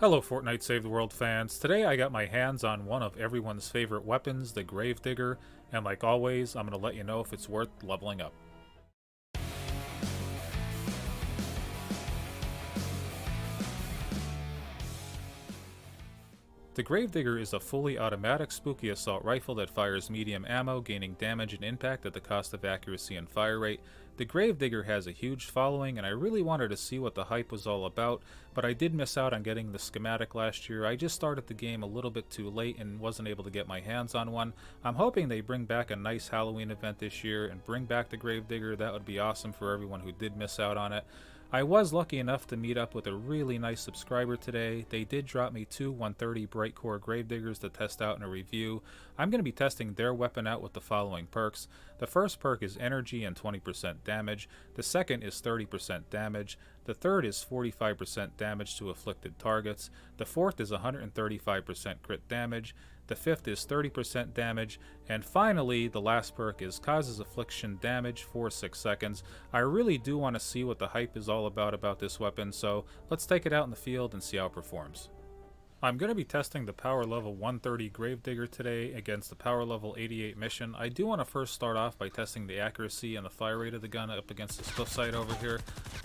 Hello Fortnite Save the World fans. Today I got my hands on one of everyone's favorite weapons, the Gravedigger, and like always, I'm going to let you know if it's worth leveling up. The Gravedigger is a fully automatic spooky assault rifle that fires medium ammo, gaining damage and impact at the cost of accuracy and fire rate. The Gravedigger has a huge following, and I really wanted to see what the hype was all about, but I did miss out on getting the schematic last year. I just started the game a little bit too late and wasn't able to get my hands on one. I'm hoping they bring back a nice Halloween event this year and bring back the Gravedigger. That would be awesome for everyone who did miss out on it. I was lucky enough to meet up with a really nice subscriber today. They did drop me two 130 Bright Core Gravediggers to test out in a review. I'm going to be testing their weapon out with the following perks. The first perk is energy and 20% damage. The second is 30% damage. The third is 45% damage to afflicted targets. The fourth is 135% crit damage. The fifth is 30% damage, and finally, the last perk is causes affliction damage for 6 seconds. I really do want to see what the hype is all about this weapon, so let's take it out in the field and see how it performs. I'm going to be testing the power level 130 Gravedigger today against the power level 88 mission. I do want to first start off by testing the accuracy and the fire rate of the gun up against this cliffside over here.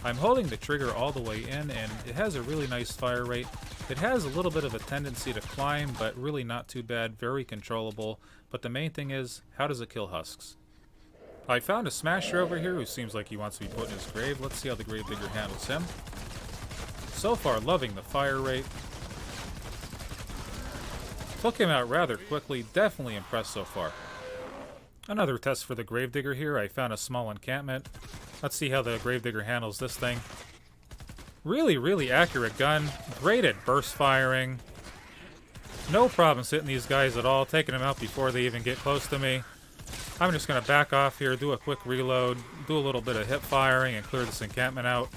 I'm holding the trigger all the way in, and it has a really nice fire rate. It has a little bit of a tendency to climb, but really not too bad, very controllable. But the main thing is, how does it kill husks? I found a smasher over here who seems like he wants to be put in his grave. Let's see how the Gravedigger handles him. So far, loving the fire rate. Took him out rather quickly, definitely impressed so far. Another test for the Gravedigger here. I found a small encampment. Let's see how the Gravedigger handles this thing. Really accurate gun. Great at burst firing. No problems hitting these guys at all, taking them out before they even get close to me. I'm just going to back off here, do a quick reload, do a little bit of hip firing, and clear this encampment out.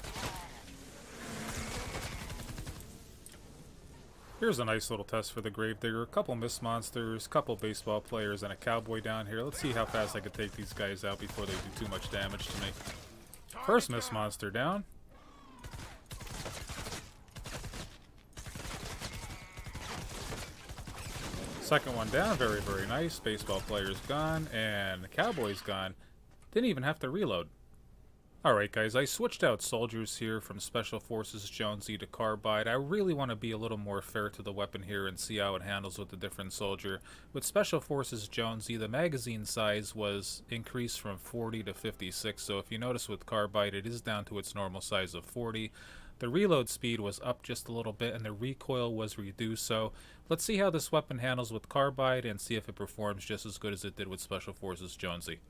Here's a nice little test for the Gravedigger. A couple mist monsters, couple baseball players, and a cowboy down here. Let's see how fast I can take these guys out before they do too much damage to me. First mist monster down. Second one down, very nice. Baseball player's gone, and the cowboy's gone. Didn't even have to reload. Alright guys, I switched out soldiers here from Special Forces Jonesy to Carbide. I really want to be a little more fair to the weapon here and see how it handles with a different soldier. With Special Forces Jonesy, the magazine size was increased from 40 to 56, so if you notice with Carbide, it is down to its normal size of 40. The reload speed was up just a little bit and the recoil was reduced, so let's see how this weapon handles with Carbide and see if it performs just as good as it did with Special Forces Jonesy.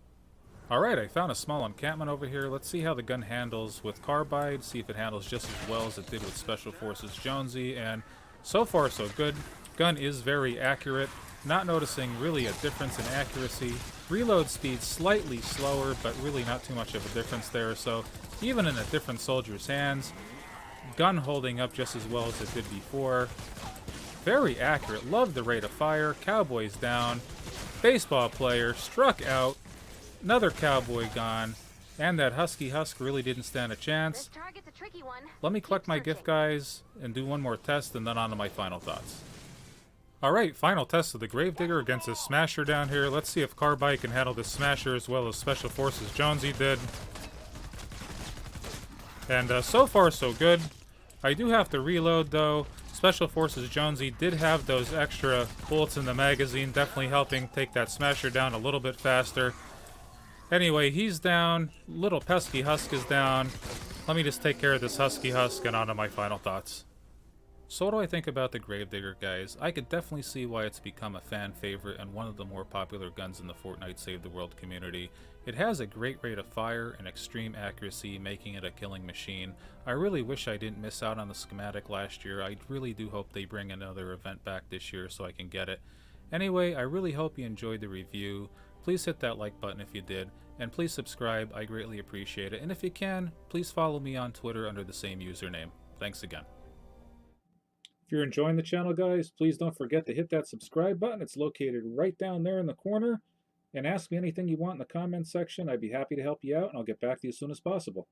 Alright, I found a small encampment over here. Let's see how the gun handles with Carbide, see if it handles just as well as it did with Special Forces Jonesy, and so far so good. Gun is very accurate, not noticing really a difference in accuracy. Reload speed slightly slower, but really not too much of a difference there, so even in a different soldier's hands, gun holding up just as well as it did before. Very accurate, love the rate of fire. Cowboy's down, baseball player struck out. Another cowboy gone, and that husky husk really didn't stand a chance. This target's a tricky one. Let me collect my gift guys and do one more test and then on to my final thoughts. Alright, final test of the Gravedigger against this smasher down here. Let's see if Carbide can handle this smasher as well as Special Forces Jonesy did. And so far so good. I do have to reload though. Special Forces Jonesy did have those extra bullets in the magazine, definitely helping take that smasher down a little bit faster. Anyway, he's down. Little pesky husk is down. Let me just take care of this husky husk and on to my final thoughts. So what do I think about the Gravedigger, guys? I could definitely see why it's become a fan favorite and one of the more popular guns in the Fortnite Save the World community. It has a great rate of fire and extreme accuracy, making it a killing machine. I really wish I didn't miss out on the schematic last year. I really do hope they bring another event back this year so I can get it. Anyway, I really hope you enjoyed the review. Please hit that like button if you did, and please subscribe, I greatly appreciate it. And if you can, please follow me on Twitter under the same username. Thanks again. If you're enjoying the channel, guys, please don't forget to hit that subscribe button. It's located right down there in the corner. And ask me anything you want in the comments section. I'd be happy to help you out, and I'll get back to you as soon as possible.